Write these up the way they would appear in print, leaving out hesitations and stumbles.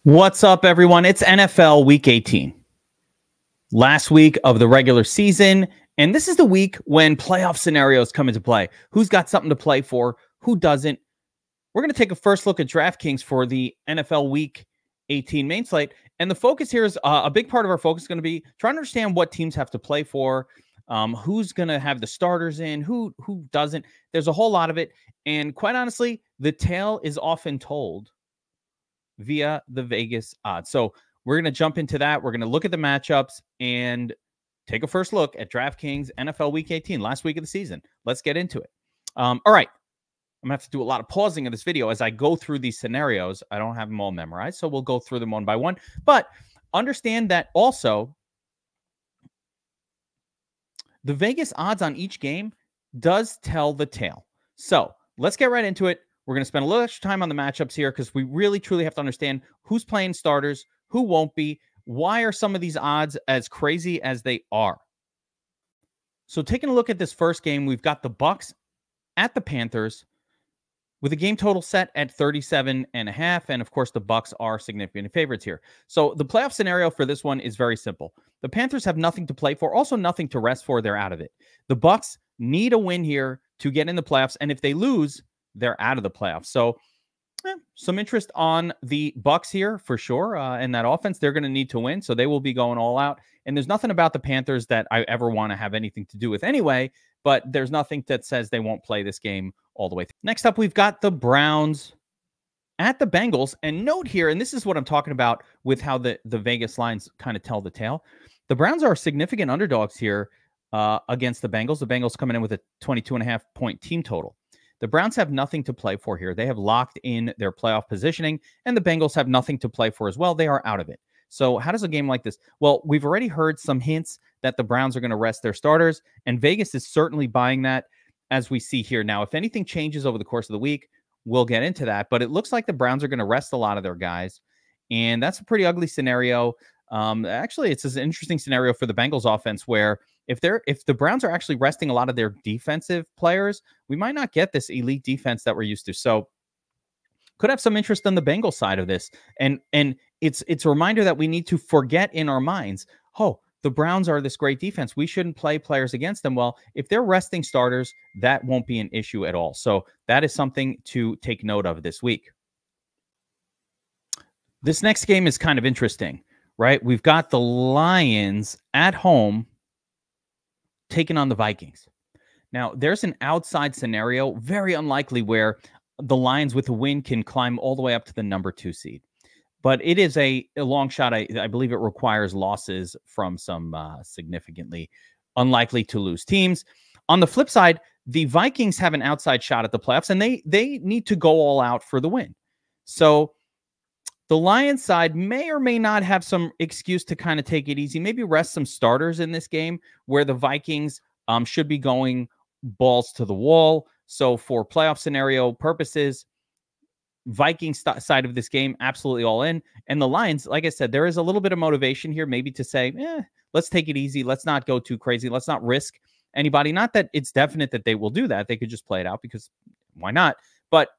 What's up, everyone? It's NFL Week 18. Last week of the regular season, and this is the week when playoff scenarios come into play. Who's got something to play for? Who doesn't? We're going to take a first look at DraftKings for the NFL Week 18 main slate, and the focus here is a big part of our focus is going to be trying to understand what teams have to play for, who's going to have the starters in, who doesn't. There's a whole lot of it, and quite honestly, the tale is often told via the Vegas odds. So we're going to jump into that. We're going to look at the matchups and take a first look at DraftKings NFL Week 18, last week of the season. Let's get into it. All right. I'm going to have to do a lot of pausing in this video as I go through these scenarios. I don't have them all memorized, so we'll go through them one by one. But understand that also the Vegas odds on each game does tell the tale. So let's get right into it. We're going to spend a little extra time on the matchups here because we really, truly have to understand who's playing starters, who won't be, why are some of these odds as crazy as they are. So taking a look at this first game, we've got the Bucs at the Panthers with a game total set at 37.5. And of course, the Bucs are significant favorites here. So the playoff scenario for this one is very simple. The Panthers have nothing to play for, also nothing to rest for. They're out of it. The Bucs need a win here to get in the playoffs. And if they lose, they're out of the playoffs. So some interest on the Bucs here for sure. And that offense, they're going to need to win. So they will be going all out. And there's nothing about the Panthers that I ever want to have anything to do with anyway, but there's nothing that says they won't play this game all the way through. Next up, we've got the Browns at the Bengals. And note here, and this is what I'm talking about with how the Vegas lines kind of tell the tale. The Browns are significant underdogs here against the Bengals. The Bengals coming in with a 22.5 point team total. The Browns have nothing to play for here. They have locked in their playoff positioning, and the Bengals have nothing to play for as well. They are out of it. So how does a game like this? Well, we've already heard some hints that the Browns are going to rest their starters, and Vegas is certainly buying that as we see here. Now, if anything changes over the course of the week, we'll get into that, but it looks like the Browns are going to rest a lot of their guys, and that's a pretty ugly scenario. Actually, it's an interesting scenario for the Bengals offense where if the Browns are actually resting a lot of their defensive players, we might not get this elite defense that we're used to. So could have some interest on the Bengals side of this. And it's a reminder that we need to forget in our minds, oh, the Browns are this great defense. We shouldn't play players against them. Well, if they're resting starters, that won't be an issue at all. So that is something to take note of this week. This next game is kind of interesting, right? We've got the Lions at home taking on the Vikings. Now, there's an outside scenario, very unlikely, where the Lions with a win can climb all the way up to the number 2 seed. But it is a long shot. I believe it requires losses from some significantly unlikely to lose teams. On the flip side, the Vikings have an outside shot at the playoffs, and they need to go all out for the win. So the Lions side may or may not have some excuse to kind of take it easy, maybe rest some starters in this game where the Vikings should be going balls to the wall. So for playoff scenario purposes, Vikings side of this game, absolutely all in. And the Lions, like I said, there is a little bit of motivation here maybe to say, let's take it easy. Let's not go too crazy. Let's not risk anybody. Not that it's definite that they will do that. They could just play it out because why not? But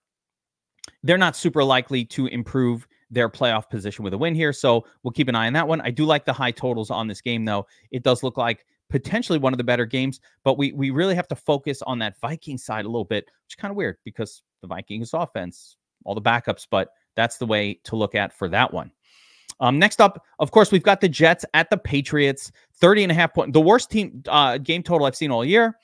they're not super likely to improve their playoff position with a win here. So we'll keep an eye on that one. I do like the high totals on this game, though. It does look like potentially one of the better games, but we really have to focus on that Viking side a little bit, which is kind of weird because the Vikings offense, all the backups, but that's the way to look at for that one. Next up, of course, we've got the Jets at the Patriots, 30.5 points. The worst team game total I've seen all year,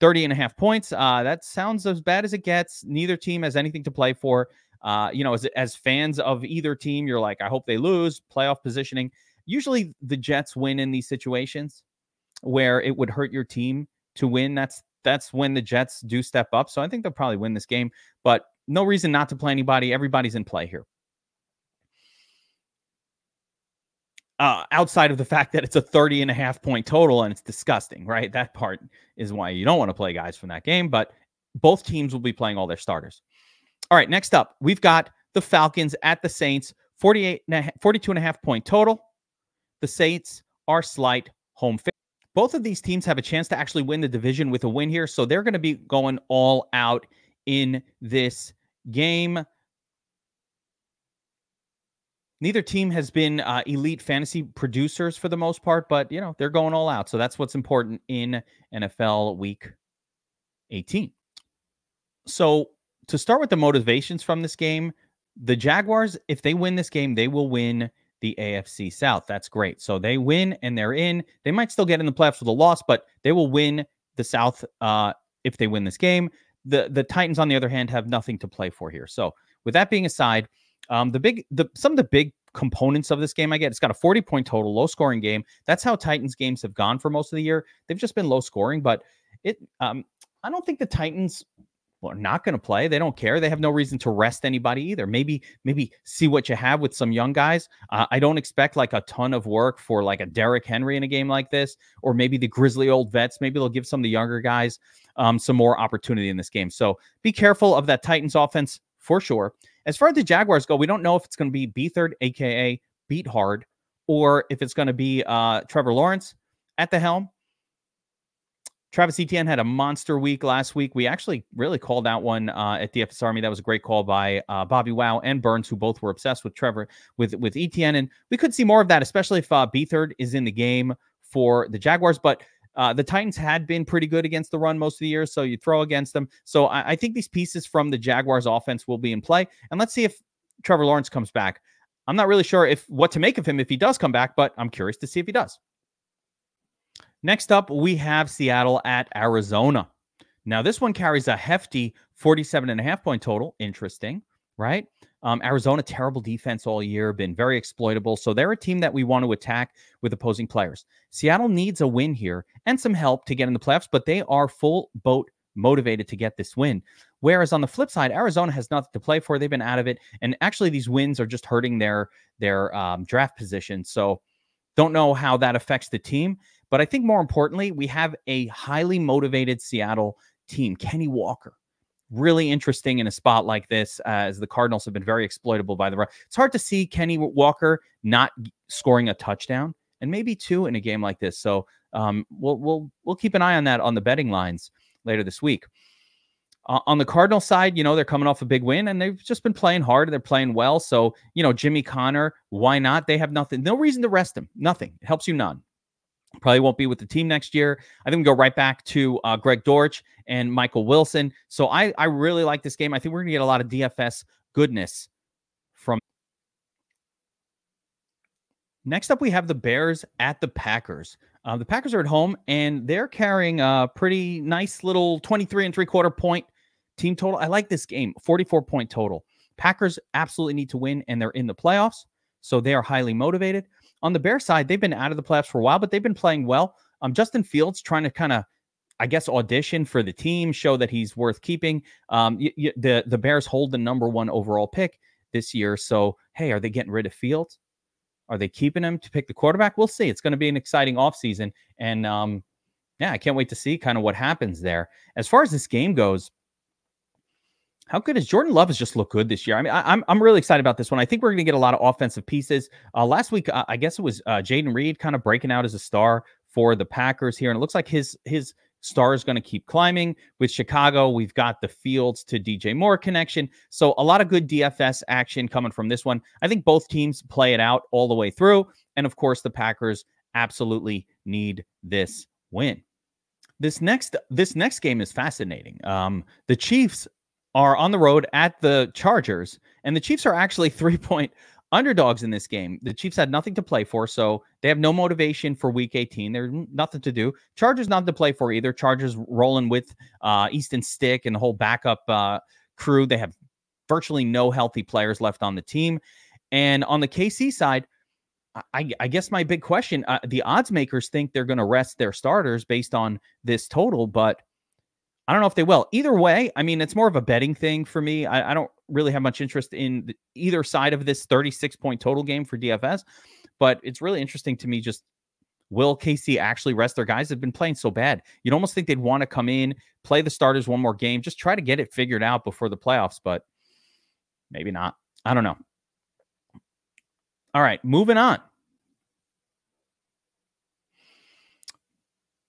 30.5 points. That sounds as bad as it gets. Neither team has anything to play for. As fans of either team, you're like, I hope they lose. Playoff positioning. Usually the Jets win in these situations where it would hurt your team to win. That's when the Jets do step up. So I think they'll probably win this game, but no reason not to play anybody. Everybody's in play here. Outside of the fact that it's a 30.5 point total and it's disgusting, right? That part is why you don't want to play guys from that game, but both teams will be playing all their starters. All right, next up, we've got the Falcons at the Saints, 42.5 point total. The Saints are slight home favorite. Both of these teams have a chance to actually win the division with a win here, so they're going to be going all out in this game. Neither team has been elite fantasy producers for the most part, but they're going all out. So that's what's important in NFL Week 18. So to start with the motivations from this game, the Jaguars, if they win this game, they will win the AFC South. That's great. So they win and they're in. They might still get in the playoffs with a loss, but they will win the South if they win this game. The Titans, on the other hand, have nothing to play for here. So with that being aside, some of the big components of this game, it's got a 40-point total, low scoring game. That's how Titans games have gone for most of the year. They've just been low scoring, but I don't think the Titans are not going to play. They don't care. They have no reason to rest anybody either. Maybe see what you have with some young guys. I don't expect like a ton of work for like a Derrick Henry in a game like this, or maybe the grizzly old vets. Maybe they'll give some of the younger guys some more opportunity in this game. So be careful of that Titans offense for sure. As far as the Jaguars go, we don't know if it's going to be Beathard, aka Beat Hard, or if it's going to be Trevor Lawrence at the helm. Travis Etienne had a monster week last week. We actually really called out one at DFS Army. That was a great call by Bobby Wow and Burns, who both were obsessed with Trevor, with Etienne. And we could see more of that, especially if Beathard is in the game for the Jaguars. But the Titans had been pretty good against the run most of the year, so you throw against them. So I think these pieces from the Jaguars offense will be in play. And let's see if Trevor Lawrence comes back. I'm not really sure what to make of him if he does come back, but I'm curious to see if he does. Next up, we have Seattle at Arizona. Now, this one carries a hefty 47.5-point total. Interesting, right? Arizona, terrible defense all year, been very exploitable. So they're a team that we want to attack with opposing players. Seattle needs a win here and some help to get in the playoffs, but they are full boat motivated to get this win. Whereas on the flip side, Arizona has nothing to play for. They've been out of it. And actually, these wins are just hurting their draft position. So don't know how that affects the team. But I think more importantly, we have a highly motivated Seattle team. Kenny Walker, really interesting in a spot like this, as the Cardinals have been very exploitable by the run. It's hard to see Kenny Walker not scoring a touchdown and maybe two in a game like this. So we'll keep an eye on that on the betting lines later this week. On the Cardinal side, they're coming off a big win and they've just been playing hard. They're playing well. So, Jimmy Connor, why not? They have nothing, no reason to rest him. Nothing. It helps you none. Probably won't be with the team next year. I think we go right back to Greg Dortch and Michael Wilson. So I really like this game. I think we're going to get a lot of DFS goodness from. Next up, we have the Bears at the Packers. The Packers are at home, and they're carrying a pretty nice little 23.75-point team total. I like this game, 44-point total. Packers absolutely need to win, and they're in the playoffs, so they are highly motivated. On the Bears side, they've been out of the playoffs for a while, but they've been playing well. Justin Fields trying to kind of, audition for the team, show that he's worth keeping. The Bears hold the #1 overall pick this year. So, hey, are they getting rid of Fields? Are they keeping him to pick the quarterback? We'll see. It's going to be an exciting offseason. And, I can't wait to see kind of what happens there. As far as this game goes, how good is Jordan Love has just looked good this year. I mean, I'm really excited about this one. I think we're going to get a lot of offensive pieces. Last week, I guess it was Jaden Reed kind of breaking out as a star for the Packers here. And it looks like his star is going to keep climbing. With Chicago, we've got the Fields to DJ Moore connection. So a lot of good DFS action coming from this one. I think both teams play it out all the way through. And of course, the Packers absolutely need this win. This next game is fascinating. The Chiefs are on the road at the Chargers, and the Chiefs are actually 3-point underdogs in this game. The Chiefs had nothing to play for, so they have no motivation for Week 18. There's nothing to do. Chargers nothing to play for either. Chargers rolling with Easton Stick and the whole backup crew. They have virtually no healthy players left on the team. And on the KC side, I guess my big question, the odds makers think they're going to rest their starters based on this total, but I don't know if they will. Either way, I mean, it's more of a betting thing for me. I don't really have much interest in either side of this 36-point total game for DFS, but it's really interesting to me. Just, will KC actually rest their guys? They've been playing so bad. You'd almost think they'd want to come in, play the starters one more game, just try to get it figured out before the playoffs, but maybe not. I don't know. All right, moving on.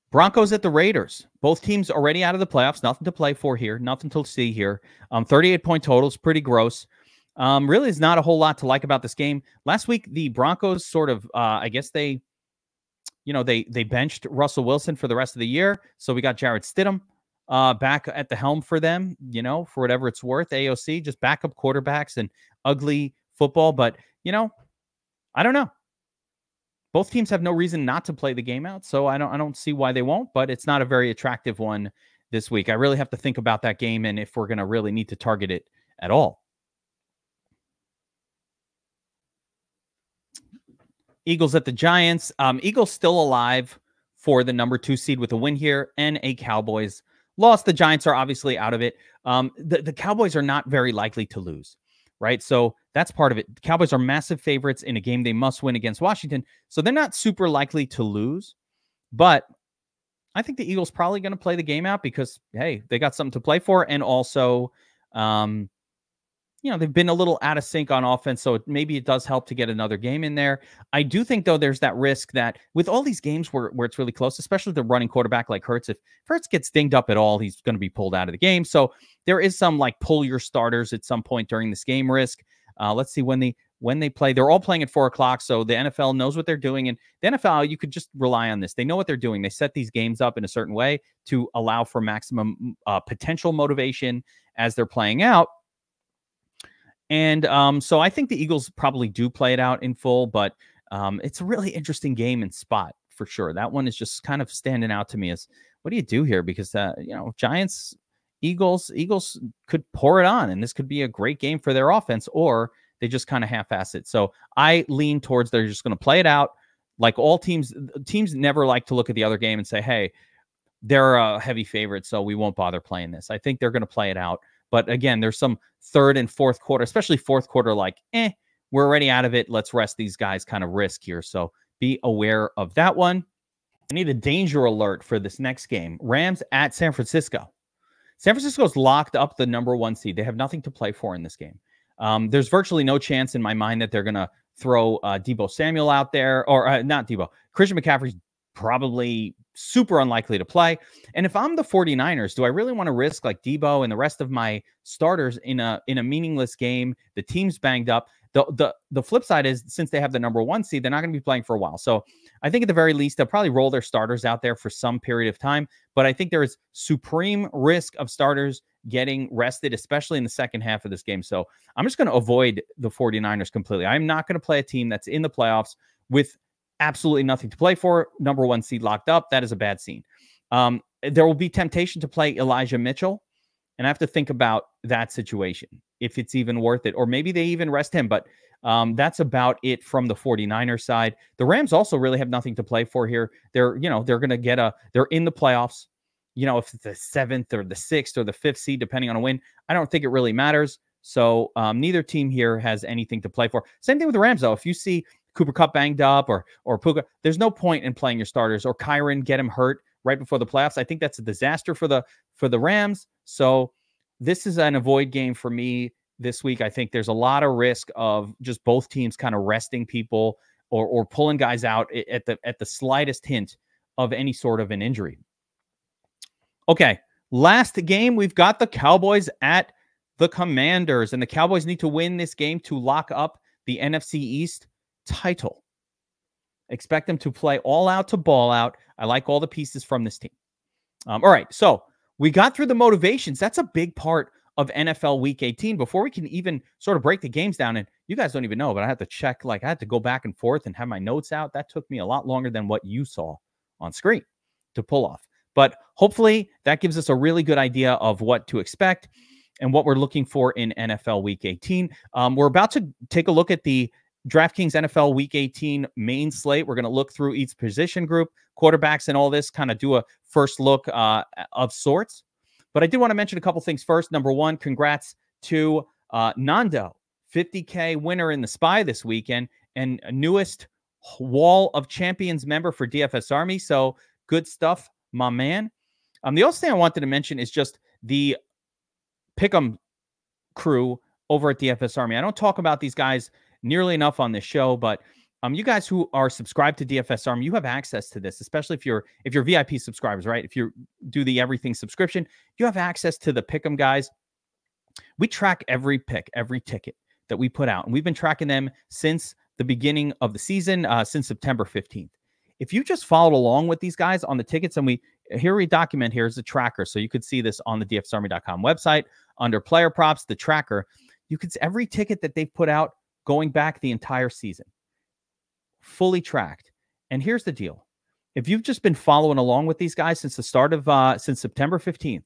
Broncos at the Raiders. Both teams already out of the playoffs. Nothing to play for here. Nothing to see here. 38-point total is pretty gross. Really is not a whole lot to like about this game. Last week, the Broncos sort of, I guess they benched Russell Wilson for the rest of the year. So we got Jarrett Stidham back at the helm for them, for whatever it's worth. AOC, just backup quarterbacks and ugly football. But, I don't know. Both teams have no reason not to play the game out. So I don't see why they won't, but it's not a very attractive one this week. I really have to think about that game and if we're going to really need to target it at all. Eagles at the Giants. Eagles still alive for the number 2 seed with a win here and a Cowboys loss. The Giants are obviously out of it. The Cowboys are not very likely to lose, right? So that's part of it. The Cowboys are massive favorites in a game they must win against Washington. So they're not super likely to lose. But I think the Eagles probably going to play the game out because, hey, they got something to play for. And also, they've been a little out of sync on offense, so maybe it does help to get another game in there. I do think, though, there's that risk that with all these games where it's really close, especially the running quarterback like Hurts, if Hurts gets dinged up at all, he's going to be pulled out of the game. So there is some pull your starters at some point during this game risk. Let's see when they play. They're all playing at 4:00, so the NFL knows what they're doing. And the NFL, you could just rely on this. They know what they're doing. They set these games up in a certain way to allow for maximum potential motivation as they're playing out. And so I think the Eagles probably do play it out in full, but it's a really interesting game and spot for sure. That one is just kind of standing out to me as what do you do here? Because, Giants, Eagles could pour it on, and this could be a great game for their offense, or they just kind of half-ass it. So I lean towards they're just going to play it out. Like all teams never like to look at the other game and say, hey, they're a heavy favorite, so we won't bother playing this. I think they're going to play it out. But again, there's some third and fourth quarter, especially fourth quarter, we're already out of it. Let's rest these guys kind of risk here. So be aware of that one. I need a danger alert for this next game. Rams at San Francisco. San Francisco's locked up the number 1 seed. They have nothing to play for in this game. There's virtually no chance in my mind that they're going to throw Deebo Samuel out there, or not Deebo. Christian McCaffrey's probably super unlikely to play. And if I'm the 49ers, do I really want to risk Deebo and the rest of my starters in a meaningless game? The team's banged up. The flip side is, since they have the number 1 seed, they're not going to be playing for a while. So I think at the very least, they'll probably roll their starters out there for some period of time. But I think there is supreme risk of starters getting rested, especially in the second half of this game. So I'm just going to avoid the 49ers completely. I'm not going to play a team that's in the playoffs with absolutely nothing to play for. Number 1 seed locked up. That is a bad scene. There will be temptation to play Elijah Mitchell, and I have to think about that situation, if it's even worth it, or maybe they even rest him. But that's about it from the 49ers side. The Rams also really have nothing to play for here. They're going to they're in the playoffs. If it's the 7th or the 6th or the 5th seed, depending on a win, I don't think it really matters. So neither team here has anything to play for. Same thing with the Rams, though. If you see Cooper Kupp banged up or Puka, there's no point in playing your starters, or Kyron, get him hurt right before the playoffs. I think that's a disaster for the Rams. So this is an avoid game for me this week. I think there's a lot of risk of just both teams kind of resting people or pulling guys out at the slightest hint of any sort of an injury. Okay, last game, we've got the Cowboys at the Commanders, and the Cowboys need to win this game to lock up the NFC East title. Expect them to play all out to ball out. I like all the pieces from this team. All right, so we got through the motivations. That's a big part of NFL Week 18. Before we can even sort of break the games down, and you guys don't even know, but I had to check, I had to go back and forth and have my notes out. That took me a lot longer than what you saw on screen to pull off. But hopefully that gives us a really good idea of what to expect and what we're looking for in NFL Week 18. We're about to take a look at the DraftKings NFL Week 18 main slate. We're going to look through each position group, quarterbacks, and all this, kind of do a first look of sorts. But I did want to mention a couple things first. Number one, congrats to Nando, 50K winner in the SPY this weekend, and newest Wall of Champions member for DFS Army. So good stuff, my man. The other thing I wanted to mention is just the Pick'em crew over at DFS Army. I don't talk about these guys nearly enough on this show, but you guys who are subscribed to DFS Army, you have access to this, especially if you're VIP subscribers, right? If you do the everything subscription, you have access to the Pick'em guys. We track every pick, every ticket, that we put out, and we've been tracking them since the beginning of the season, since September 15th. If you just followed along with these guys on the tickets, and we document, here's the tracker. So you could see this on the dfsarmy.com website under player props, the tracker. You could see every ticket that they've put out going back the entire season, fully tracked. And here's the deal. If you've just been following along with these guys since the start of, since September 15th,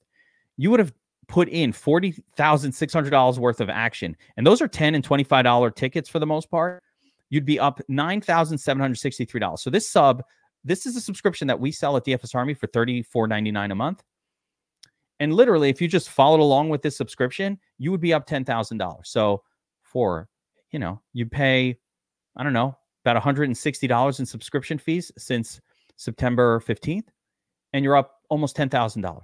you would have put in $40,600 worth of action. And those are $10 and $25 tickets for the most part. You'd be up $9,763. So this is a subscription that we sell at DFS Army for $34.99 a month. And literally, if you just followed along with this subscription, you would be up $10,000. So you pay, I don't know, about $160 in subscription fees since September 15th, and you're up almost $10,000.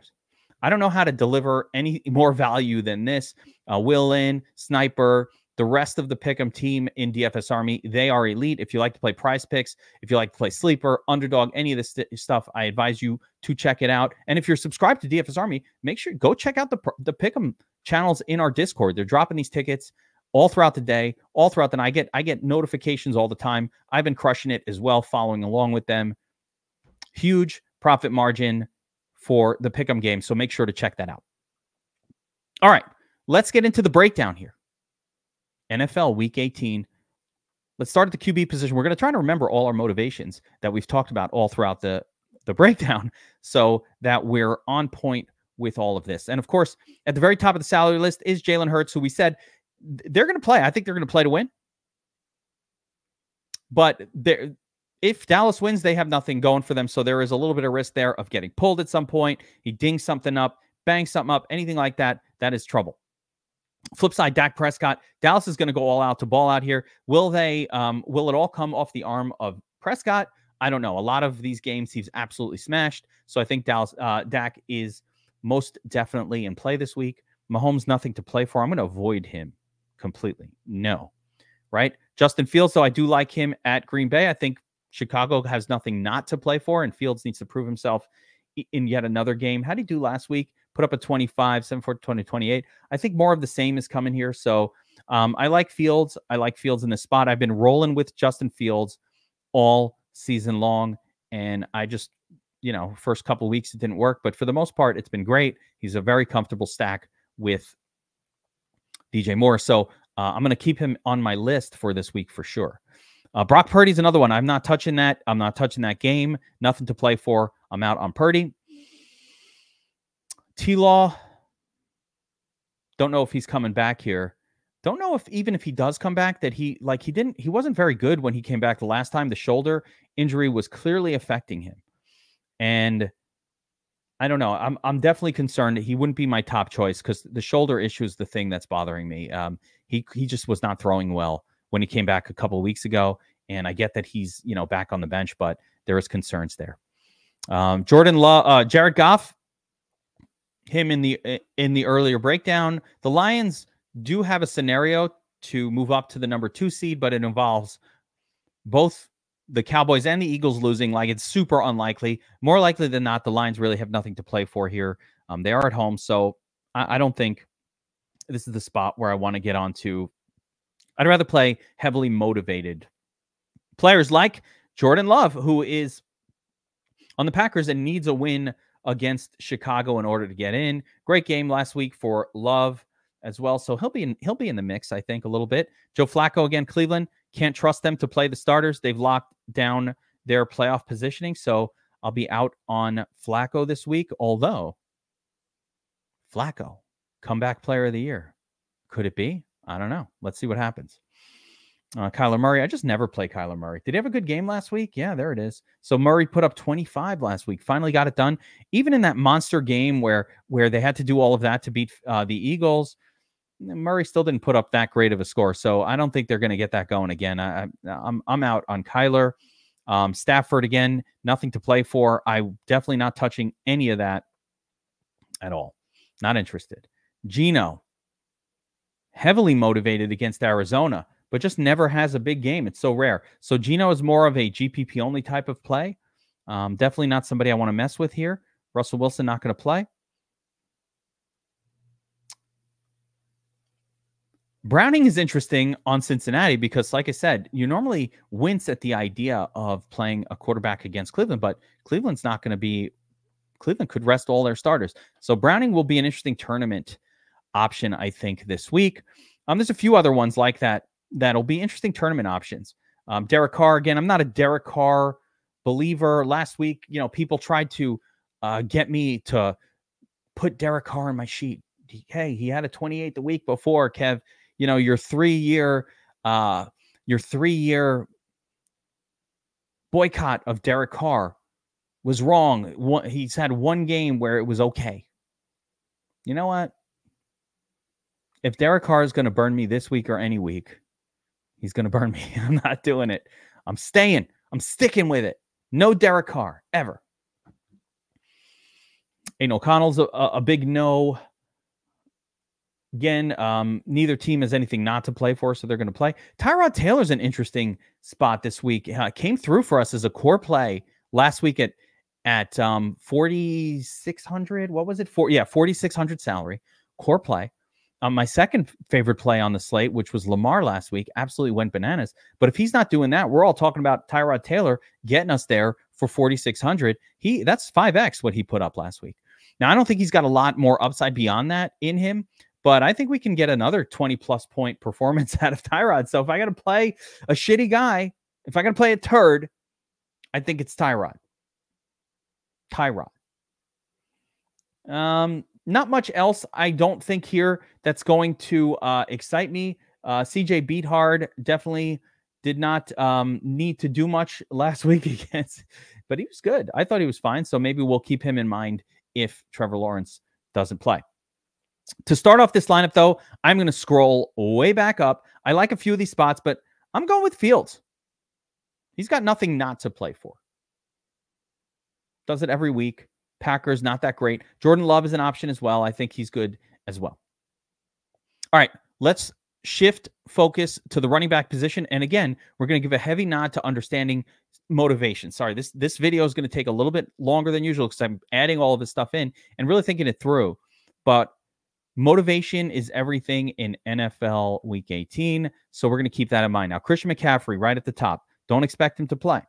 I don't know how to deliver any more value than this. Will Lynn, Sniper, the rest of the Pick'em team in DFS Army, they are elite. If you like to play prize picks, if you like to play sleeper, underdog, any of this stuff, I advise you to check it out. And if you're subscribed to DFS Army, make sure go check out the Pick'em channels in our Discord. They're dropping these tickets all throughout the day, all throughout the night. I get notifications all the time. I've been crushing it as well, following along with them. Huge profit margin for the Pick'em game, so make sure to check that out. All right, let's get into the breakdown here. NFL Week 18. Let's start at the QB position. We're going to try to remember all our motivations that we've talked about all throughout the breakdown so that we're on point with all of this. And of course, at the very top of the salary list is Jalen Hurts, who we said they're going to play. I think they're going to play to win. But if Dallas wins, they have nothing going for them. So there is a little bit of risk there of getting pulled at some point. He dings something up, bangs something up, anything like that. That is trouble. Flip side, Dak Prescott. Dallas is going to go all out to ball out here. Will it all come off the arm of Prescott? I don't know. A lot of these games he's absolutely smashed. So I think Dak is most definitely in play this week. Mahomes, nothing to play for. I'm going to avoid him completely. No. Right? Justin Fields, though, I do like him at Green Bay. I think Chicago has nothing not to play for, and Fields needs to prove himself in yet another game. How did he do last week? Put up a 25, 7-4, 28. I think more of the same is coming here. So I like Fields. I like Fields in this spot. I've been rolling with Justin Fields all season long. And I just, first couple of weeks it didn't work. But for the most part, it's been great. He's a very comfortable stack with DJ Moore. So I'm going to keep him on my list for this week for sure. Brock Purdy's another one. I'm not touching that. I'm not touching that game. Nothing to play for. I'm out on Purdy. T-Law, don't know if he's coming back here. Don't know if even if he does come back that he wasn't very good when he came back the last time. The shoulder injury was clearly affecting him. And I don't know. I'm definitely concerned that he wouldn't be my top choice because the shoulder issue is the thing that's bothering me. He just was not throwing well when he came back a couple of weeks ago. And I get that he's, back on the bench, but there is concerns there. Jared Goff, him in the earlier breakdown. The Lions do have a scenario to move up to the number 2 seed, but it involves both the Cowboys and the Eagles losing. Like, it's super unlikely. More likely than not, the Lions really have nothing to play for here. They are at home, so I don't think this is the spot where I want to get onto. I'd rather play heavily motivated players like Jordan Love, who is on the Packers and needs a win against Chicago in order to get in. Great game last week for Love as well. So he'll be in the mix, I think, a little bit. Joe Flacco again, Cleveland. Can't trust them to play the starters. They've locked down their playoff positioning. So I'll be out on Flacco this week. Although Flacco, comeback player of the year. Could it be? I don't know. Let's see what happens. Kyler Murray. I just never play Kyler Murray. Did he have a good game last week? Yeah, there it is. So Murray put up 25 last week. Finally got it done. Even in that monster game where they had to do all of that to beat the Eagles, Murray still didn't put up that great of a score. So I don't think they're going to get that going again. I'm out on Kyler. Stafford again, nothing to play for. I'm definitely not touching any of that at all. Not interested. Geno, heavily motivated against Arizona, but just never has a big game. It's so rare. So Geno is more of a GPP only type of play. Definitely not somebody I want to mess with here. Russell Wilson not going to play. Browning is interesting on Cincinnati because, like I said, you normally wince at the idea of playing a quarterback against Cleveland, but Cleveland could rest all their starters. So Browning will be an interesting tournament option, I think, this week. There's a few other ones like that that'll be interesting tournament options. Derek Carr, again, I'm not a Derek Carr believer. Last week, people tried to get me to put Derek Carr in my sheet. Hey, he had a 28 the week before, Kev. Your 3-year boycott of Derek Carr was wrong. He's had one game where it was okay. You know what? If Derek Carr is going to burn me this week or any week, he's going to burn me. I'm not doing it. I'm staying. I'm sticking with it. No Derek Carr, ever. Aiden O'Connell's a big no. Again, neither team has anything not to play for, so they're going to play. Tyrod Taylor's an interesting spot this week. Came through for us as a core play last week at 4,600. What was it? 4,600 salary. Core play. My second favorite play on the slate, which was Lamar last week, absolutely went bananas. But if he's not doing that, we're all talking about Tyrod Taylor getting us there for 4,600. That's 5x what he put up last week. Now, I don't think he's got a lot more upside beyond that in him, but I think we can get another 20-plus point performance out of Tyrod. So if I got to play a shitty guy, if I got to play a turd, I think it's Tyrod. Not much else, I don't think, here that's going to excite me. CJ Beathard definitely did not need to do much last week against, but he was good. I thought he was fine, so maybe we'll keep him in mind if Trevor Lawrence doesn't play. To start off this lineup, though, I'm going to scroll way back up. I like a few of these spots, but I'm going with Fields. He's got nothing not to play for. Does it every week. Packers, not that great. Jordan Love is an option as well. I think he's good as well. All right, let's shift focus to the running back position. And again, we're going to give a heavy nod to understanding motivation. Sorry, this video is going to take a little bit longer than usual because I'm adding all of this stuff in and really thinking it through. But motivation is everything in NFL Week 18. So we're going to keep that in mind. Now, Christian McCaffrey right at the top. Don't expect him to play.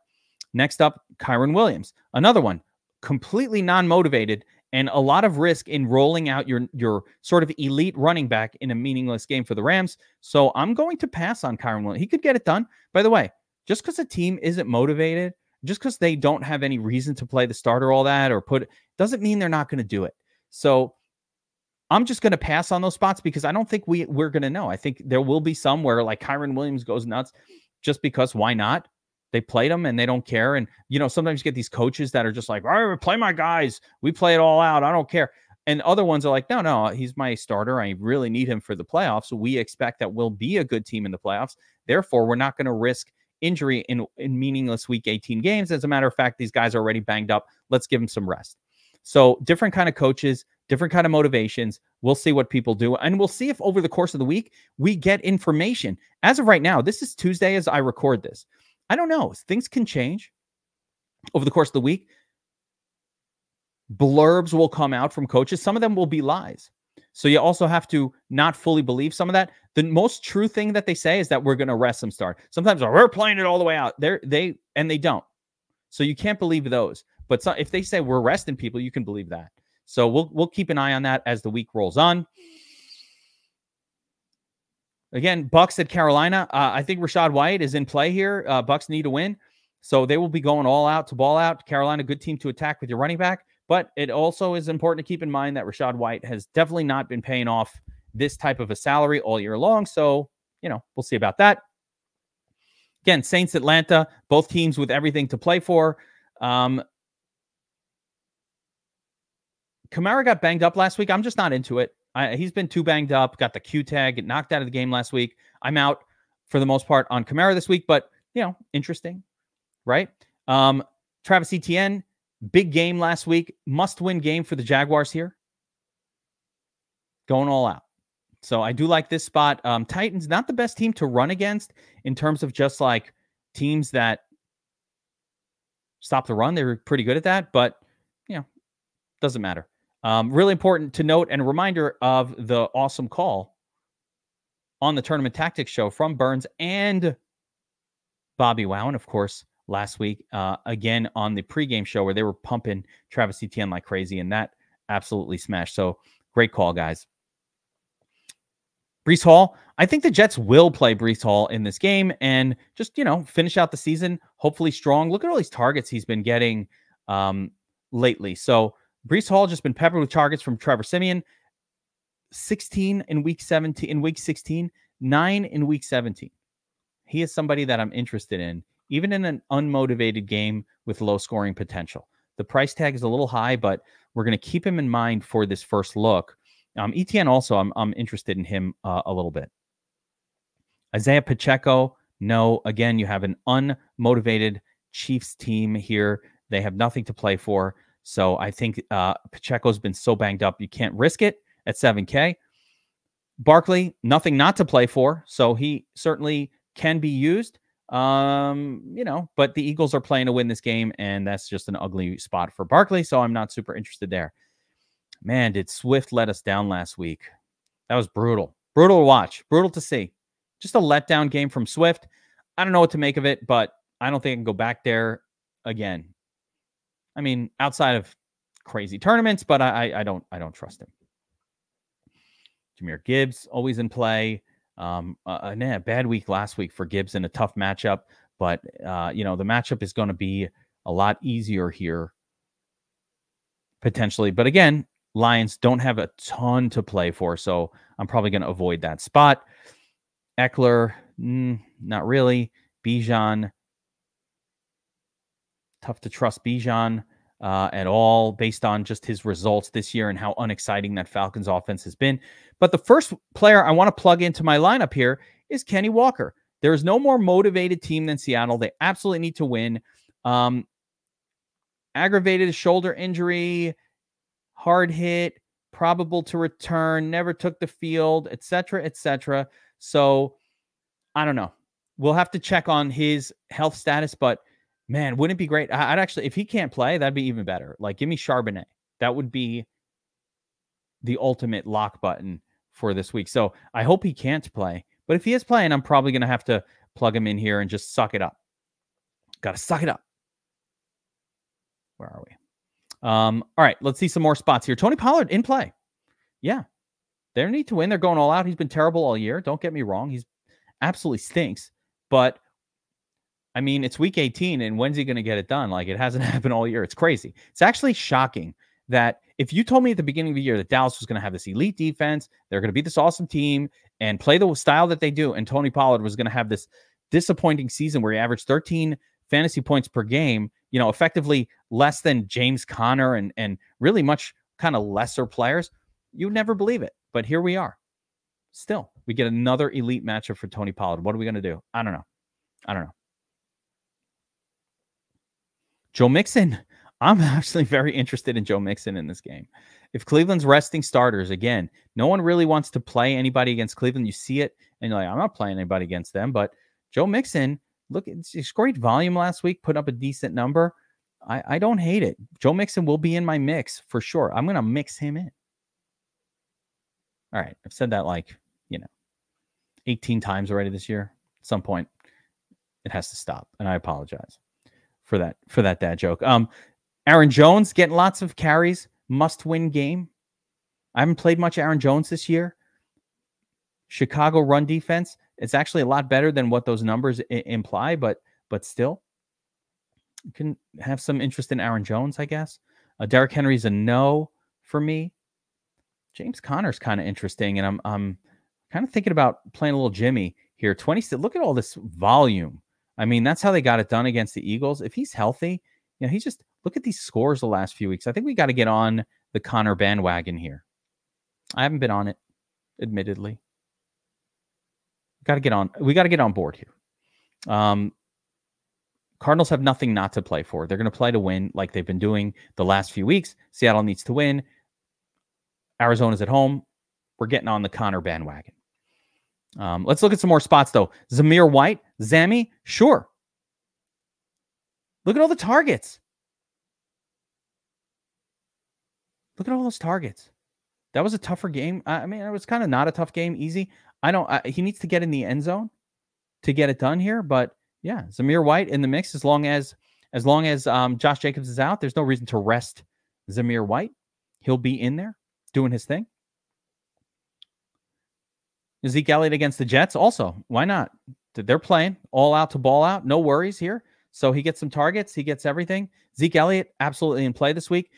Next up, Kyren Williams. Another one. Completely non-motivated and a lot of risk in rolling out your sort of elite running back in a meaningless game for the Rams. So I'm going to pass on Kyren Williams. He could get it done. By the way, just because a team isn't motivated, just because they don't have any reason to play the starter, all that, doesn't mean they're not going to do it. So I'm just going to pass on those spots because I don't think we're going to know. I think there will be some where like Kyren Williams goes nuts just because why not? They played them and they don't care. And, sometimes you get these coaches that are just like, all right, play my guys. We play it all out. I don't care. And other ones are like, no, he's my starter. I really need him for the playoffs. So we expect that we'll be a good team in the playoffs. Therefore, we're not going to risk injury in meaningless Week 18 games. As a matter of fact, these guys are already banged up. Let's give them some rest. So different kind of coaches, different kind of motivations. We'll see what people do. And we'll see if over the course of the week, we get information. As of right now, this is Tuesday as I record this. I don't know. Things can change over the course of the week. Blurbs will come out from coaches. Some of them will be lies. So you also have to not fully believe some of that. The most true thing that they say is that we're going to rest some start. Sometimes we're playing it all the way out. They don't. So you can't believe those. But if they say we're resting people, you can believe that. So we'll keep an eye on that as the week rolls on. Again, Bucks at Carolina. I think Rachaad White is in play here. Bucks need to win. So they will be going all out to ball out. Carolina, good team to attack with your running back. But it also is important to keep in mind that Rachaad White has definitely not been paying off this type of a salary all year long. So, we'll see about that. Again, Saints, Atlanta, both teams with everything to play for. Kamara got banged up last week. I'm just not into it. He's been too banged up, got the Q tag, get knocked out of the game last week. I'm out for the most part on Kamara this week, but, interesting, right? Travis Etienne, big game last week. Must-win game for the Jaguars here. Going all out. So I do like this spot. Titans, not the best team to run against in terms of just like teams that stop the run. They're pretty good at that, but, doesn't matter. Really important to note and a reminder of the awesome call on the Tournament Tactics show from Burns and Bobby Wow. And of course, last week, again on the pregame show where they were pumping Travis Etienne like crazy, and that absolutely smashed. So great call, guys. Breece Hall, I think the Jets will play Breece Hall in this game and just, finish out the season, hopefully strong. Look at all these targets he's been getting lately. So Breece Hall just been peppered with targets from Trevor Siemian. 16 in week 17, in week 16, 9 in week 17. He is somebody that I'm interested in, even in an unmotivated game with low scoring potential. The price tag is a little high, but we're going to keep him in mind for this first look. Etienne also, I'm interested in him a little bit. Isaiah Pacheco, no. Again, you have an unmotivated Chiefs team here. They have nothing to play for. So I think Pacheco's been so banged up, you can't risk it at 7K. Barkley, nothing not to play for. So he certainly can be used. But the Eagles are playing to win this game, and that's just an ugly spot for Barkley. So I'm not super interested there. Man, did Swift let us down last week? That was brutal. Brutal to watch. Brutal to see. Just a letdown game from Swift. I don't know what to make of it, but I don't think I can go back there again. I mean, outside of crazy tournaments, but I don't trust him. Jahmyr Gibbs always in play. Bad week last week for Gibbs in a tough matchup, but the matchup is going to be a lot easier here potentially. But again, Lions don't have a ton to play for, so I'm probably going to avoid that spot. Eckler, not really. Bijan, tough to trust Bijan at all based on just his results this year and how unexciting that Falcons offense has been. But the first player I want to plug into my lineup here is Kenny Walker. There is no more motivated team than Seattle. They absolutely need to win. Aggravated shoulder injury, hard hit, probable to return, never took the field, etc., etc. So I don't know. We'll have to check on his health status, but man, wouldn't it be great? I'd actually, if he can't play, that'd be even better. Like, give me Charbonnet. That would be the ultimate lock button for this week. So I hope he can't play. But if he is playing, I'm probably going to have to plug him in here and just suck it up. Got to suck it up. Where are we? All right, let's see some more spots here. Tony Pollard in play. Yeah, they need to win. They're going all out. He's been terrible all year. Don't get me wrong. He's absolutely stinks. But I mean, it's week 18, and when's he going to get it done? Like, it hasn't happened all year. It's crazy. It's actually shocking that if you told me at the beginning of the year that Dallas was going to have this elite defense, they're going to be this awesome team and play the style that they do, and Tony Pollard was going to have this disappointing season where he averaged 13 fantasy points per game, effectively less than James Conner and really much kind of lesser players, you'd never believe it. But here we are. Still, we get another elite matchup for Tony Pollard. What are we going to do? I don't know. Joe Mixon. I'm actually very interested in Joe Mixon in this game. If Cleveland's resting starters, again, no one really wants to play anybody against Cleveland. You see it, and you're like, I'm not playing anybody against them. But Joe Mixon, look, it's great volume last week, put up a decent number. I don't hate it. Joe Mixon will be in my mix for sure. I'm going to mix him in. All right. I've said that 18 times already this year. At some point, it has to stop, and I apologize for that dad joke. Aaron Jones getting lots of carries, must-win game. I haven't played much Aaron Jones this year. Chicago run defense, it's actually a lot better than what those numbers imply, but still, you can have some interest in Aaron Jones, I guess. Derrick Henry's a no for me. James Conner's kind of interesting, and I'm kind of thinking about playing a little Jimmy here. 20. Look at all this volume. I mean, that's how they got it done against the Eagles. If he's healthy, he's just look at these scores the last few weeks. I think we got to get on the Conner bandwagon here. I haven't been on it, admittedly. We got to get on board here. Cardinals have nothing not to play for. They're going to play to win like they've been doing the last few weeks. Seattle needs to win. Arizona's at home. We're getting on the Conner bandwagon. Let's look at some more spots, though. Zamir White, Zammy, sure. Look at all the targets. Look at all those targets. That was a tougher game. I mean, it was kind of not a tough game, easy. he needs to get in the end zone to get it done here. But yeah, Zamir White in the mix as long as Josh Jacobs is out. There's no reason to rest Zamir White. He'll be in there doing his thing. Zeke Elliott against the Jets also. Why not? They're playing all out to ball out. No worries here. So he gets some targets. He gets everything. Zeke Elliott absolutely in play this week.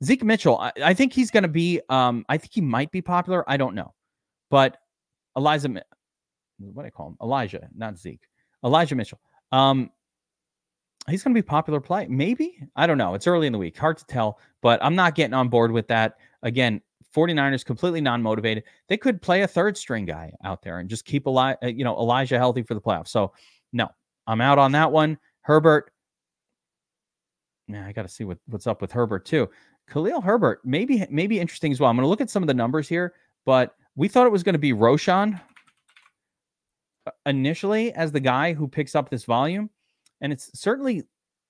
Zeke Mitchell, I think he's going to be, I think he might be popular. I don't know. But what do I call him? Elijah, not Zeke. Elijah Mitchell. He's going to be popular play. Maybe? I don't know. It's early in the week. Hard to tell. But I'm not getting on board with that. Again, 49ers completely non-motivated. They could play a third string guy out there and just keep Elijah healthy for the playoffs. So, no. I'm out on that one. Herbert. Yeah, I got to see what's up with Herbert, too. Khalil Herbert, maybe interesting as well. I'm going to look at some of the numbers here, but we thought it was going to be Roshan initially as the guy who picks up this volume, and it's certainly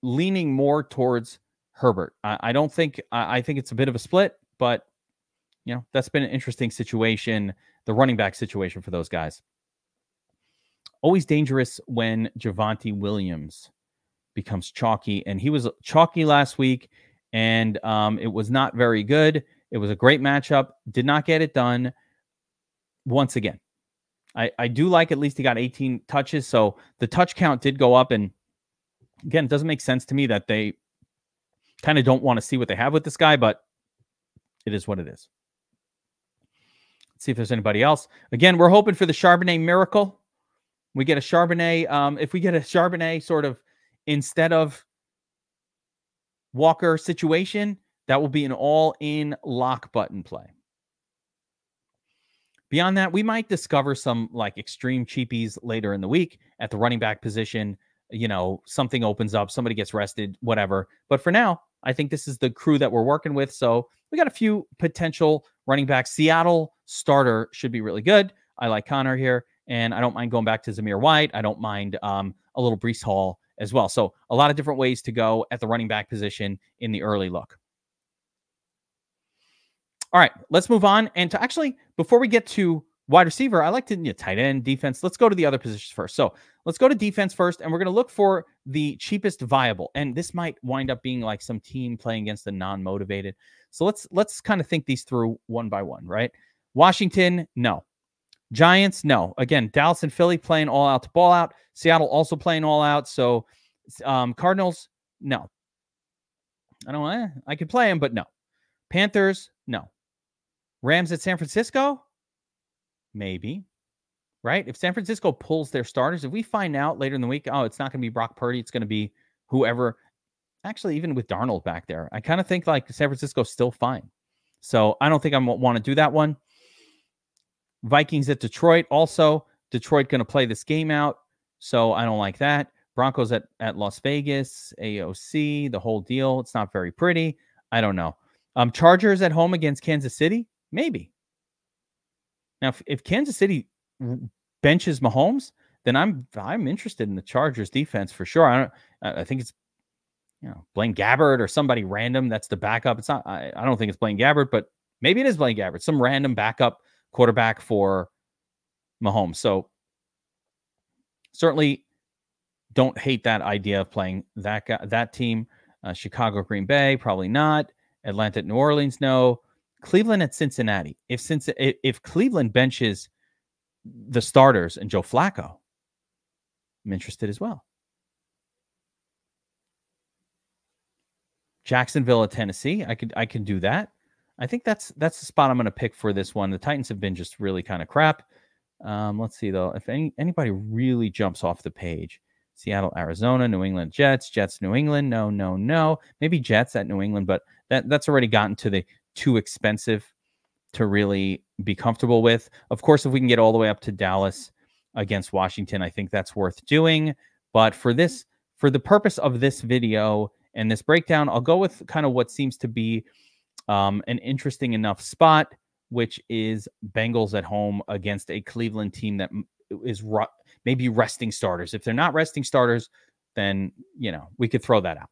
leaning more towards Herbert. I think it's a bit of a split, but that's been an interesting situation, the running back situation for those guys. Always dangerous when Javonte Williams becomes chalky, and he was chalky last week. And it was not very good. It was a great matchup. Did not get it done. Once again, I do like at least he got 18 touches. So the touch count did go up. And again, it doesn't make sense to me that they kind of don't want to see what they have with this guy, but it is what it is. Let's see if there's anybody else. Again, we're hoping for the Charbonnet miracle. We get a Charbonnet. If we get a Charbonnet sort of instead of Walker situation, that will be an all-in lock button play. Beyond that, we might discover some like extreme cheapies later in the week at the running back position. Something opens up, somebody gets rested, whatever. But for now, I think this is the crew that we're working with. So we got a few potential running backs. Seattle starter should be really good. I like Connor here, and I don't mind going back to Zamir White. I don't mind a little Breece Hall as well. So a lot of different ways to go at the running back position in the early look. All right, let's move on. And to actually, before we get to wide receiver, I like to tight end, defense. Let's go to the other positions first. So let's go to defense first, and we're going to look for the cheapest viable. And this might wind up being like some team playing against the non-motivated. So let's kind of think these through one by one, right? Washington, no. Giants, no. Again, Dallas and Philly playing all out to ball out. Seattle also playing all out. So Cardinals, no. I could play them, but no. Panthers, no. Rams at San Francisco, maybe. Right? If San Francisco pulls their starters, if we find out later in the week, it's not going to be Brock Purdy, it's going to be whoever. Actually, even with Darnold back there, I kind of think like San Francisco's still fine. So I don't think I want to do that one. Vikings at Detroit. Also, Detroit going to play this game out. So I don't like that. Broncos at Las Vegas, AOC, the whole deal. It's not very pretty. I don't know. Chargers at home against Kansas City. Maybe. Now, if Kansas City benches Mahomes, then I'm interested in the Chargers defense for sure. I think it's Blaine Gabbert or somebody random that's the backup. It's not. I don't think it's Blaine Gabbert, but maybe it is Blaine Gabbert, some random backup quarterback for Mahomes. So certainly don't hate that idea of playing that team. Chicago, Green Bay, probably not. Atlanta at New Orleans, no. Cleveland at Cincinnati. If Cleveland benches the starters and Joe Flacco, I'm interested as well. Jacksonville at Tennessee, I can do that. I think that's the spot I'm going to pick for this one. The Titans have been just really kind of crap. Let's see though, if anybody really jumps off the page. Seattle, Arizona, New England, Jets, New England. No. Maybe Jets at New England, but that's already gotten to the too expensive to really be comfortable with. Of course, if we can get all the way up to Dallas against Washington, I think that's worth doing. But for the purpose of this video and this breakdown, I'll go with kind of what seems to be an interesting enough spot, which is Bengals at home against a Cleveland team that is maybe resting starters. If they're not resting starters, then, we could throw that out.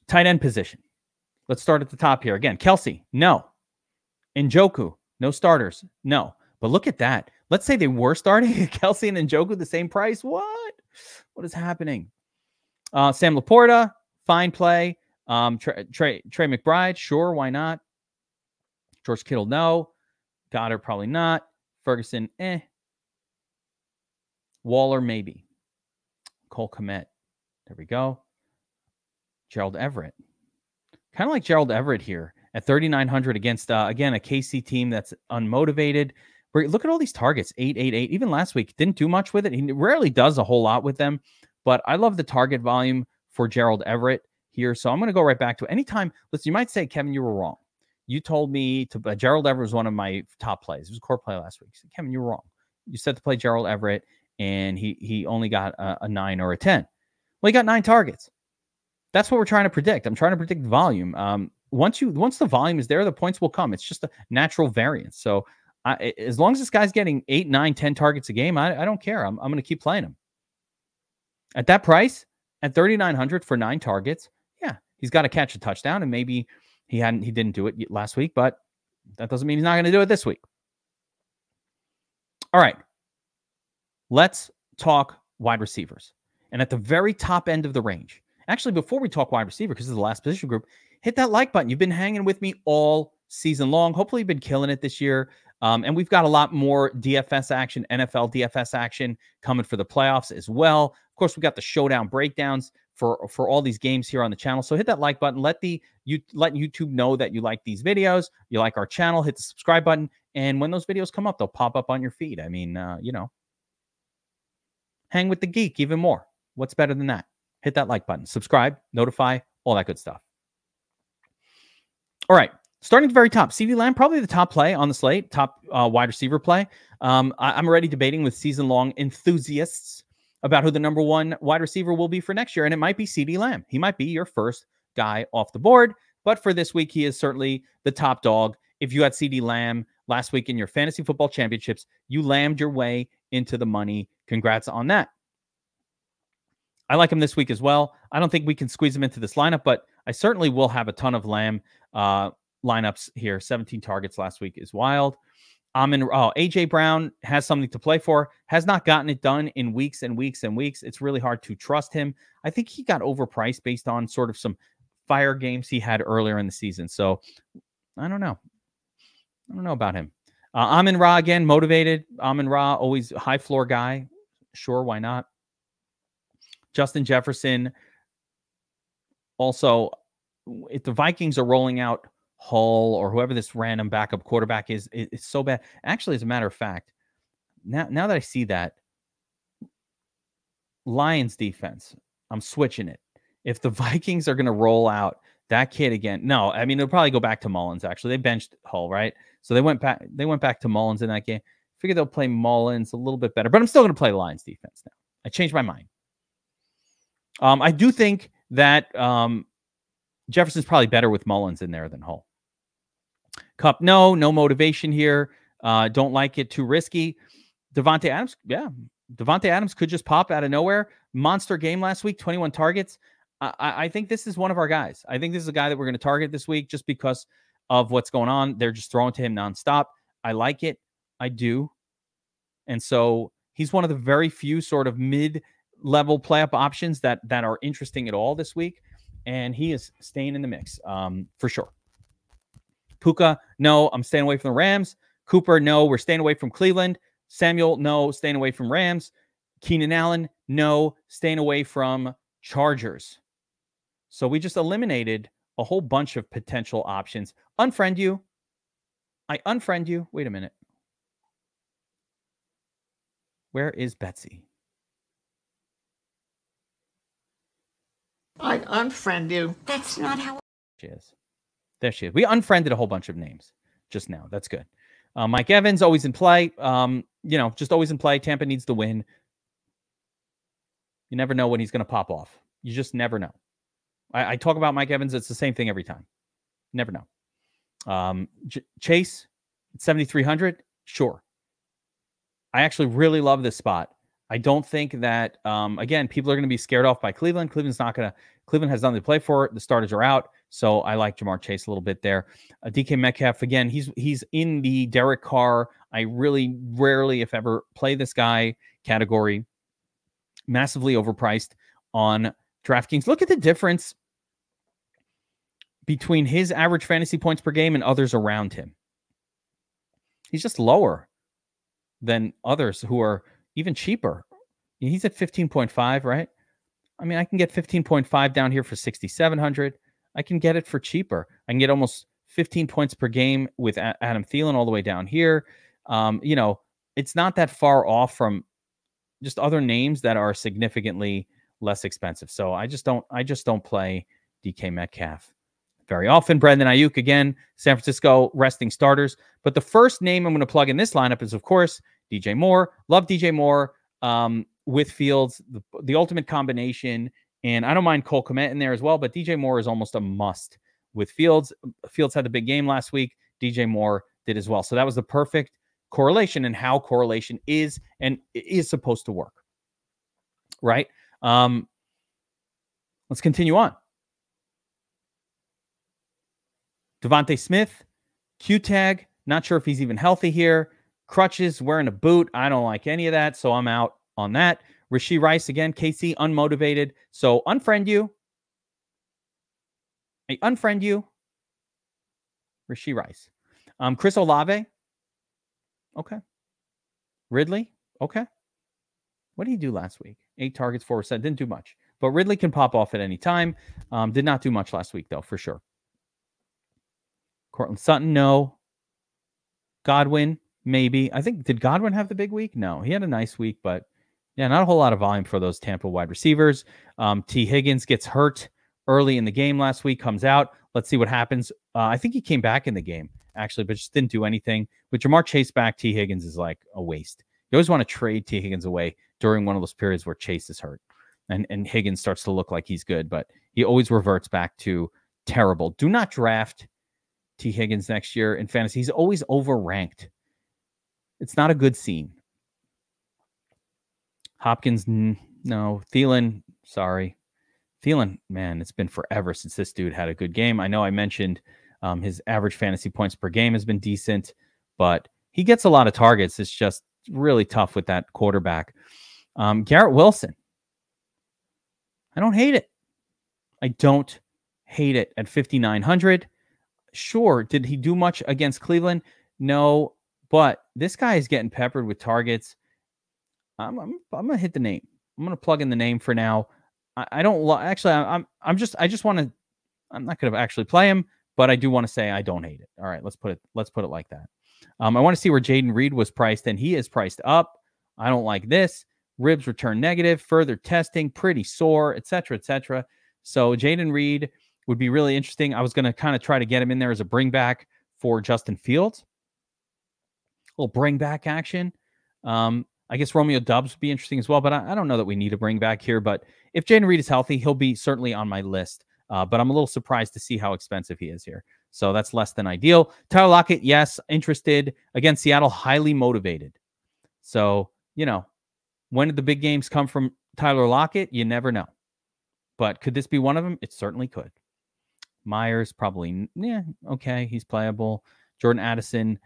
Tight end position. Let's start at the top here. Again, Kelsey, no. Njoku, No starters. No. But look at that. Let's say they were starting Kelsey and Njoku the same price. What? What is happening? Sam Laporta, fine play. Trey McBride, sure, why not? George Kittle, no. Goddard, probably not. Ferguson, Waller, maybe. Cole Kmet, there we go. Gerald Everett. Kind of like Gerald Everett here at 3,900 against, again, a KC team that's unmotivated. Look at all these targets, 888. Even last week, didn't do much with it. He rarely does a whole lot with them, but I love the target volume for Gerald Everett here. So I'm going to go right back to it. Anytime. Listen, you might say, Kevin, you were wrong. You told me to Gerald Everett was one of my top plays. It was a core play last week. So, Kevin, you were wrong. You said to play Gerald Everett, and he only got a 9 or a 10. Well, he got 9 targets. That's what we're trying to predict. I'm trying to predict volume. Once the volume is there, the points will come. It's just a natural variance. So as long as this guy's getting 8, 9, 10 targets a game, I don't care. I'm going to keep playing him. At that price, at 3,900 for 9 targets, yeah, he's got to catch a touchdown, and maybe he didn't do it last week, but that doesn't mean he's not going to do it this week. All right, let's talk wide receivers. And at the very top end of the range, actually, before we talk wide receiver, because this is the last position group, hit that like button. You've been hanging with me all season long. Hopefully, you've been killing it this year. And we've got a lot more DFS action, NFL DFS action coming for the playoffs as well. Of course, we've got the showdown breakdowns for all these games here on the channel. So hit that like button. Let YouTube know that you like these videos, you like our channel. Hit the subscribe button. And when those videos come up, they'll pop up on your feed. I mean, hang with the geek even more. What's better than that? Hit that like button, subscribe, notify, all that good stuff. All right. Starting at the very top, CeeDee Lamb, probably the top play on the slate, top wide receiver play. I'm already debating with season-long enthusiasts about who the number 1 wide receiver will be for next year, and it might be CeeDee Lamb. He might be your first guy off the board, but for this week, he is certainly the top dog. If you had CeeDee Lamb last week in your fantasy football championships, you lammed your way into the money. Congrats on that. I like him this week as well. I don't think we can squeeze him into this lineup, but I certainly will have a ton of Lamb lineups here. 17 targets last week is wild. AJ Brown has something to play for, has not gotten it done in weeks and weeks and weeks. It's really hard to trust him. I think he got overpriced based on sort of some fire games he had earlier in the season. So I don't know. I don't know about him. Amon-Ra again, motivated. Amon-Ra, always a high floor guy. Sure, why not? Justin Jefferson. Also, if the Vikings are rolling out Hull or whoever this random backup quarterback is, it's so bad. Actually, as a matter of fact, now that I see that, Lions defense, I'm switching it. If the Vikings are going to roll out that kid again, no, I mean, they'll probably go back to Mullins, actually. They benched Hull, right? So they went back to Mullins in that game. Figure they'll play Mullins a little bit better, but I'm still going to play Lions defense now. I changed my mind. I do think that Jefferson's probably better with Mullins in there than Hull. Kupp, no motivation here. Don't like it, too risky. Devontae Adams, yeah. Devontae Adams could just pop out of nowhere. Monster game last week, 21 targets. I think this is one of our guys. I think this is a guy that we're going to target this week just because of what's going on. They're just throwing to him nonstop. I like it. I do. And so he's one of the very few sort of mid-level play-up options that are interesting at all this week. And he is staying in the mix for sure. Puka, no, I'm staying away from the Rams. Cooper, no, we're staying away from Cleveland. Samuel, no, staying away from Rams. Keenan Allen, no, staying away from Chargers. So we just eliminated a whole bunch of potential options. Unfriend you. I unfriend you. Wait a minute. Where is Betsy? I unfriend you. That's not how she is. There she is. We unfriended a whole bunch of names just now. That's good. Mike Evans, always in play. Just always in play. Tampa needs the win. You never know when he's going to pop off. You just never know. I talk about Mike Evans. It's the same thing every time. Never know. Chase, 7,300. Sure. I actually really love this spot. I don't think that, again, people are going to be scared off by Cleveland. Cleveland has nothing to play for. The starters are out. So I like Jamar Chase a little bit there. DK Metcalf, again, he's in the Derek Carr. I really rarely, if ever, play this guy category. Massively overpriced on DraftKings. Look at the difference between his average fantasy points per game and others around him. He's just lower than others who are even cheaper. He's at 15.5, right? I mean, I can get 15.5 down here for 6,700. I can get it for cheaper. I can get almost 15 points per game with Adam Thielen all the way down here. It's not that far off from just other names that are significantly less expensive. So I just don't play DK Metcalf very often. Brandon Ayuk, again, San Francisco resting starters. But the first name I'm going to plug in this lineup is, of course, DJ Moore. Love DJ Moore with Fields, the ultimate combination. And I don't mind Cole Kmet in there as well, but DJ Moore is almost a must with Fields. Fields had the big game last week. DJ Moore did as well. So that was the perfect correlation and how correlation is and is supposed to work. Right? Let's continue on. Devontae Smith, Q-tag, not sure if he's even healthy here. Crutches, wearing a boot. I don't like any of that, so I'm out on that. Rashee Rice, again, KC, unmotivated. So unfriend you. I unfriend you. Rashee Rice. Chris Olave. Okay. Ridley. Okay. What did he do last week? 8 targets, 4 receptions. Didn't do much. But Ridley can pop off at any time. Did not do much last week, though, for sure. Cortland Sutton, no. Godwin, maybe. I think, did Godwin have the big week? No. He had a nice week, but yeah, not a whole lot of volume for those Tampa wide receivers. T. Higgins gets hurt early in the game last week, comes out. Let's see what happens. I think he came back in the game, actually, but just didn't do anything. With Jamar Chase back, T. Higgins is like a waste. You always want to trade T. Higgins away during one of those periods where Chase is hurt. And Higgins starts to look like he's good, but he always reverts back to terrible. Do not draft T. Higgins next year in fantasy. He's always overranked. It's not a good scene. Hopkins, no. Thielen, sorry. Thielen, man, it's been forever since this dude had a good game. I know I mentioned his average fantasy points per game has been decent, but he gets a lot of targets. It's just really tough with that quarterback. Garrett Wilson. I don't hate it. I don't hate it at 5,900. Sure. Did he do much against Cleveland? No, but this guy is getting peppered with targets. I'm going to hit the name. I'm going to plug in the name for now. I don't actually, I'm not going to actually play him, but I do want to say I don't hate it. All right, let's put it like that. I want to see where Jaden Reed was priced, and he is priced up. I don't like this. Ribs return negative, further testing, pretty sore, etc., etc. So Jaden Reed would be really interesting. I was going to kind of try to get him in there as a bring back for Justin Fields. A little bring back action. I guess Romeo Doubs would be interesting as well, but I don't know that we need a bring back here. But if Jaden Reed is healthy, he'll be certainly on my list. But I'm a little surprised to see how expensive he is here. So that's less than ideal. Tyler Lockett, yes, interested. Again, Seattle, highly motivated. So, when did the big games come from Tyler Lockett? You never know. But could this be one of them? It certainly could. Myers, probably, yeah, okay, he's playable. Jordan Addison,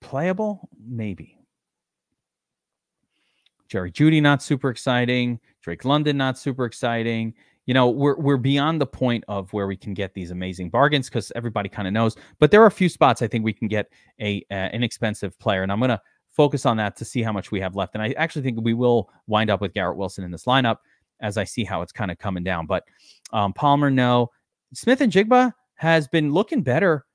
playable? Maybe. Jerry Jeudy, not super exciting. Drake London, not super exciting. We're beyond the point of where we can get these amazing bargains because everybody kind of knows. But there are a few spots I think we can get an inexpensive player, and I'm going to focus on that to see how much we have left. And I actually think we will wind up with Garrett Wilson in this lineup as I see how it's kind of coming down. But Palmer, no. Smith and Jigba has been looking better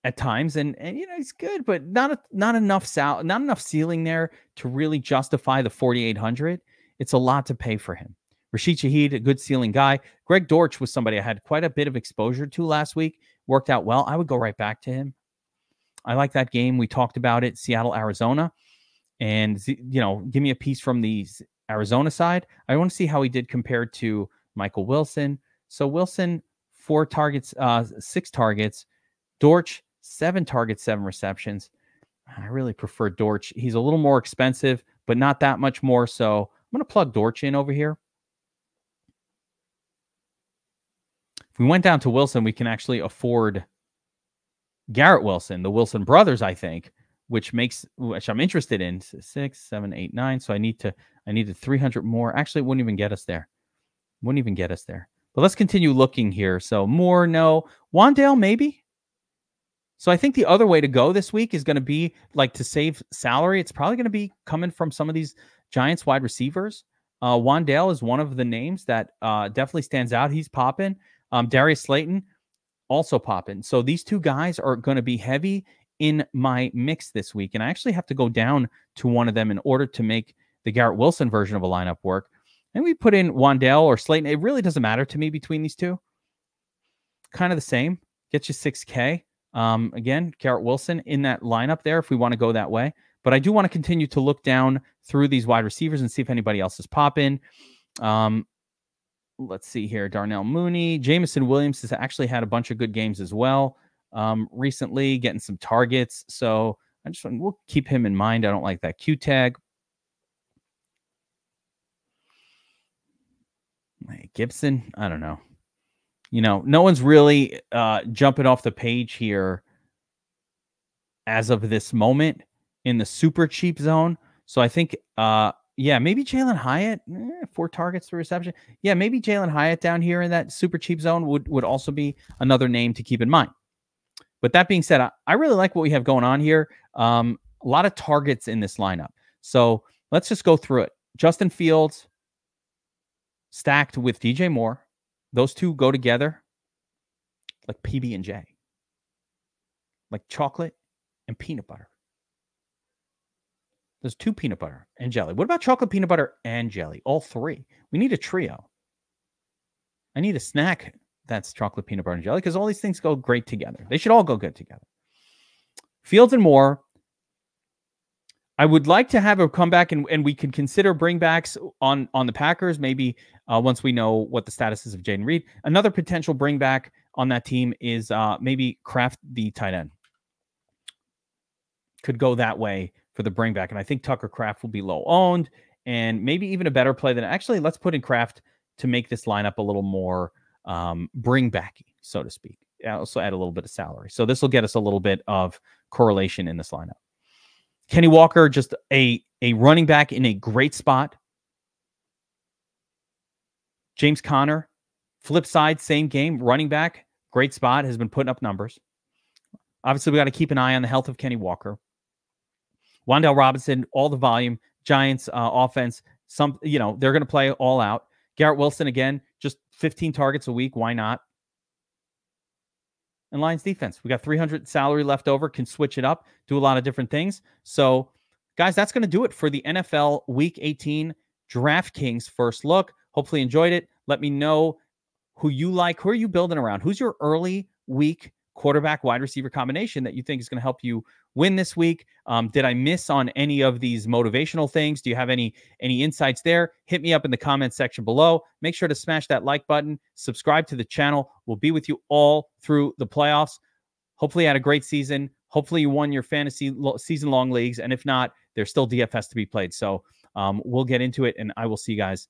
at times, and he's good, but not enough ceiling there to really justify the 4,800. It's a lot to pay for him. Rashid Shaheed, a good ceiling guy. Greg Dortch was somebody I had quite a bit of exposure to last week. Worked out well. I would go right back to him. I like that game. We talked about it, Seattle, Arizona, and give me a piece from the Arizona side. I want to see how he did compared to Michael Wilson. So Wilson, 4 targets, 6 targets. Dortch, 7 targets, 7 receptions. I really prefer Dortch. He's a little more expensive, but not that much more. So I'm going to plug Dortch in over here. If we went down to Wilson, we can actually afford Garrett Wilson, the Wilson brothers, I think, which I'm interested in. 6, 7, 8, 9. So I needed 300 more. Actually, it wouldn't even get us there. But let's continue looking here. So Moore, no. Wandale, maybe. So I think the other way to go this week is going to be like to save salary. It's probably going to be coming from some of these Giants wide receivers. Wandale is one of the names that definitely stands out. He's popping. Darius Slayton also popping. So these two guys are going to be heavy in my mix this week. And I actually have to go down to one of them in order to make the Garrett Wilson version of a lineup work. And we put in Wandale or Slayton. It really doesn't matter to me between these two. Kind of the same. Gets you 6K. Again, Garrett Wilson in that lineup there if we want to go that way. But I do want to continue to look down through these wide receivers and see if anybody else is popping. Let's see here. Darnell Mooney. Jameson Williams has actually had a bunch of good games as well recently, getting some targets. So we'll keep him in mind. I don't like that Q tag. Gibson, I don't know. No one's really jumping off the page here as of this moment in the super cheap zone. So I think, maybe Jalen Hyatt, 4 targets, 3 reception. Yeah, maybe Jalen Hyatt down here in that super cheap zone would also be another name to keep in mind. But that being said, I really like what we have going on here. A lot of targets in this lineup. So let's just go through it. Justin Fields stacked with DJ Moore. Those two go together like PB&J, like chocolate and peanut butter. There's 2 peanut butter and jelly. What about chocolate, peanut butter, and jelly? All 3. We need a trio. I need a snack that's chocolate, peanut butter, and jelly because all these things go great together. They should all go good together. Fields and Moore. I would like to have a comeback, and we can consider bringbacks on the Packers, maybe once we know what the status is of Jaden Reed. Another potential bringback on that team is maybe Kraft, the tight end. Could go that way for the bringback, and I think Tucker Kraft will be low owned, and maybe even a better play than actually. Let's put in Kraft to make this lineup a little more bringbacky, so to speak. Also add a little bit of salary, so this will get us a little bit of correlation in this lineup. Kenny Walker, just a running back in a great spot. James Conner, flip side, same game, running back, great spot, has been putting up numbers. Obviously, we got to keep an eye on the health of Kenny Walker. Wan'Dale Robinson, all the volume. Giants offense, they're going to play all out. Garrett Wilson, again, just 15 targets a week. Why not? And Lions defense, we got 300 salary left over, can switch it up, do a lot of different things. So, guys, that's going to do it for the NFL Week 18 DraftKings first look. Hopefully enjoyed it. Let me know who you like. Who are you building around? Who's your early week quarterback wide receiver combination that you think is going to help you win this week? Did I miss on any of these motivational things? Do you have any insights there? Hit me up in the comments section below. Make sure to smash that like button. Subscribe to the channel. We'll be with you all through the playoffs. Hopefully you had a great season. Hopefully you won your fantasy season-long leagues. And if not, there's still DFS to be played. So we'll get into it, and I will see you guys next